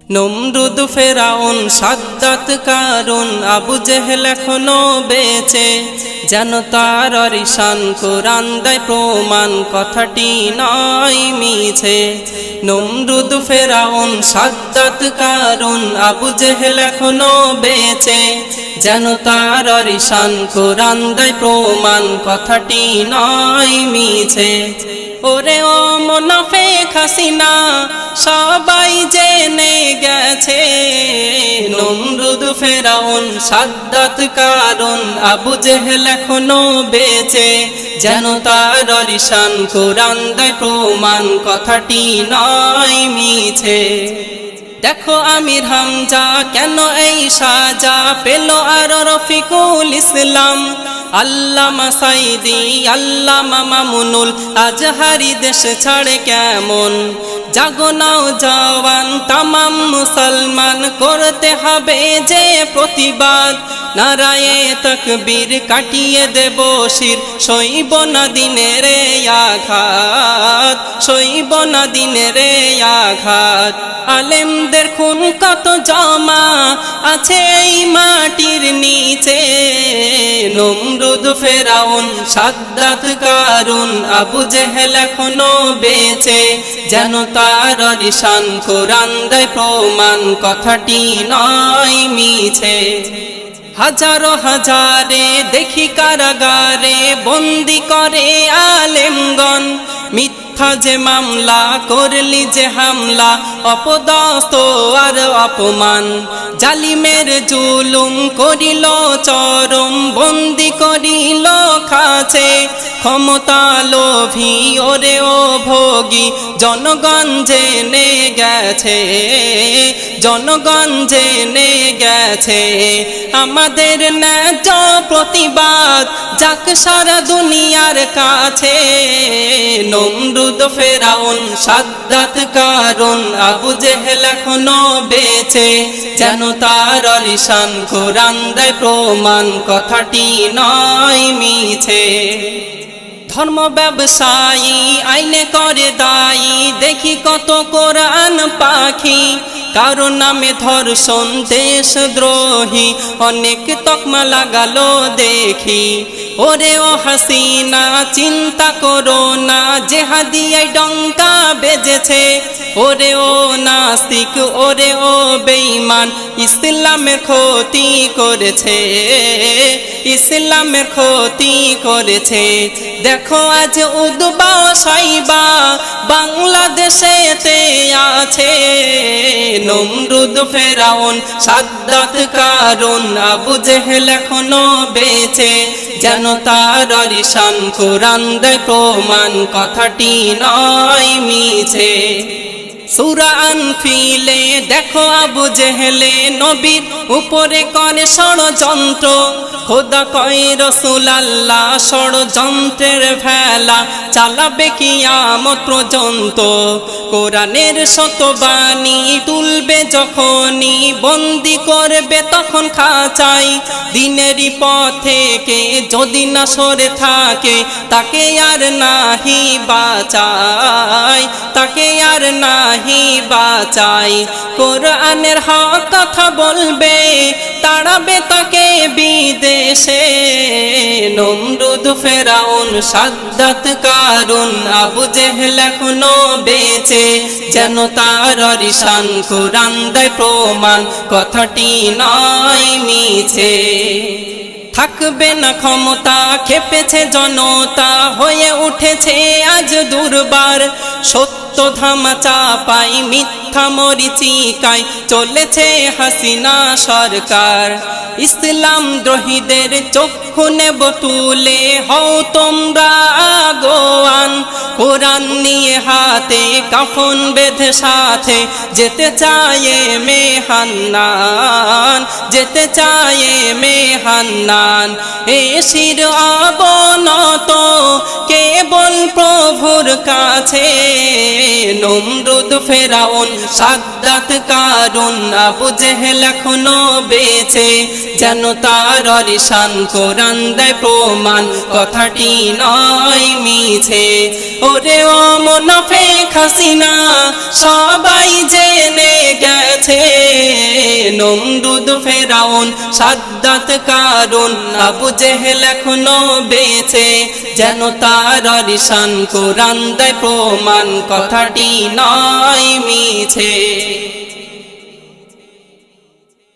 নমরুদ ফেরাউন সাদ্দাত কারুন আবু জেহেল এখনো বেঁচে, যেন তার অরিশান কোরআন দেয় প্রমাণ, কথাটি নয় মিছে। নমরুদ ফেরাউন সাদ্দাত কারুন আবু জেহেল এখনো বেঁচে, যেন তার অরিশান কোরআন দেয় প্রমাণ, কথাটি নয় মিছে। ওরে ও মুনাফিক হাসিনা সবাই জেনে গেছে, নমরুদ ফেরাউন সাদ্দাত কারুন আবু জেহেল এখনো বেঁচে, যেন তার অরিশান কোরআন দেয় প্রমাণ, কথাটি নয় মিছে। দেখো আমির হামজা কেন এই সাজা পেল, আর রফিকুল ইসলাম, আল্লামা সাইদি, আল্লামা মামুনুল আজহারি দেশ ছাড়ে কেমন। জাগো নাও জওয়ান তামাম মুসলমান, করতে হবে যে প্রতিবাদ, নারায়ে তাকবীর কাটিয়ে দেব শির, সইব না দিনের আঘাত, সইব না দিনের আঘাত। আলেমদের খুন কত জমা আছে এই মাটির নিচে, নমরুদ ফেরাউন সাদ্দাত কারুন আবু জেহেল এখনো বেঁচে, যেন তার অরিশান কোরআন দেয় প্রমাণ, কথাটি নয় মিছে। হাজারো হাজারে দেখি কারাগারে বন্দি করে আলেমগণ, মিথ্যা যে মামলা করলি যে হামলা, অপদস্থ আর অপমান, জালিমের জুলুম করিল চরম, বন্দি করিল খাঁচে, ক্ষমতা লোভী ওরে ও ভোগী, জনগণ জেনে গেছে, জনগণ জেনে গেছে। আমাদের ন্যায্য প্রতিবাদ যাক সারা দুনিয়ার কাছে, নমরুদ ফেরাউন সাদ্দাত কারুন আবু জেহেল এখনো বেঁচে, যেন তার অরিশান কোরআন দেয় প্রমাণ, কথাটি নয় মিছে। ধর্ম ব্যবসায়ী আইনে করে দায়ী, দেখি কত কোরআন পাখি, কারো নামে ধর্ষণ দেশদ্রোহী, অনেক তকমা লাগালো দেখি। ওরে ও হাসিনা চিন্তা করো না, জেহাদিয়ায় ডঙ্কা বেজেছে, ওরে ও নাস্তিক ওরে ও বেঈমান, ইসলামের ক্ষতি করেছে, ইসলামের ক্ষতি করেছে। দেখো আজ উদবা সাইবা বাংলাদেশেতে আছে, নমরুদ ফেরাউন সাদ্দাত কারুন আবু জেহেল এখনো বেঁচে, যেন তার অরিশান কোরআন দেয় প্রমাণ, কথাটি নয় মিছে। সূরা আনফিলে দেখো আবু জেহেলে নবীর উপরে করে ষড়যন্ত্র, খোদা কয় রাসূল আল্লাহ ষড়যন্ত্রের ভেলা চালাবে কিয়ামত পর্যন্ত, কোরআনের শতবাণী তুলবে যখনই, বন্দি করবে তখন খাঁচাই, দিনেরই পথে কে যদি না সরে থাকে, তাকে আর নাহি বাঁচায়, তাকে আর নাহি বাঁচাই। কোরআনের হক কথা বলবে তাড়াবে তাকে বিদেশে, নমরুদ ফেরাউন সাদ্দাত কারুন আবু জেহেল এখনো বেঁচে, যেন তার অরিশান কোরআন দেয় প্রমাণ, কথাটি নয় মিছে। থাকবে না ক্ষমতা খেপেছে জনতা, হয়ে উঠেছে আজ দুর্বার, সত্য ধামা চাপাই মিথ্যা মরিচিকায় চলেছে হাসিনা সরকার। ইসলাম দ্রোহীদের চক্ষু নেব তুলে, হও তোমরা আগোয়ান, কোরআন নিয়ে হাতে কাফন বেঁধে সাথে, যেতে চায়ে মেহান্নান, যেতে চায়ে মেহান্নান। এ শির অবনত কেবল প্রভুর কাছে, নমরুদ ফেরাউন সাদ্দাত কারুন আবু জেহেল এখনো বেঁচে, যেন তার অরিশান কোরআন দেয় প্রমাণ, কথাটি নয় মিছে। ওরে ও মুনাফিক হাসিনা সবাই জেনে গেছে, নমরুদ ফেরাউন সাদ্দাত কারুন আবু জেহেল এখনো বেঁচে যেন তার নিশান কোরআন দেয় প্রমাণ কথাটি নয় মিছে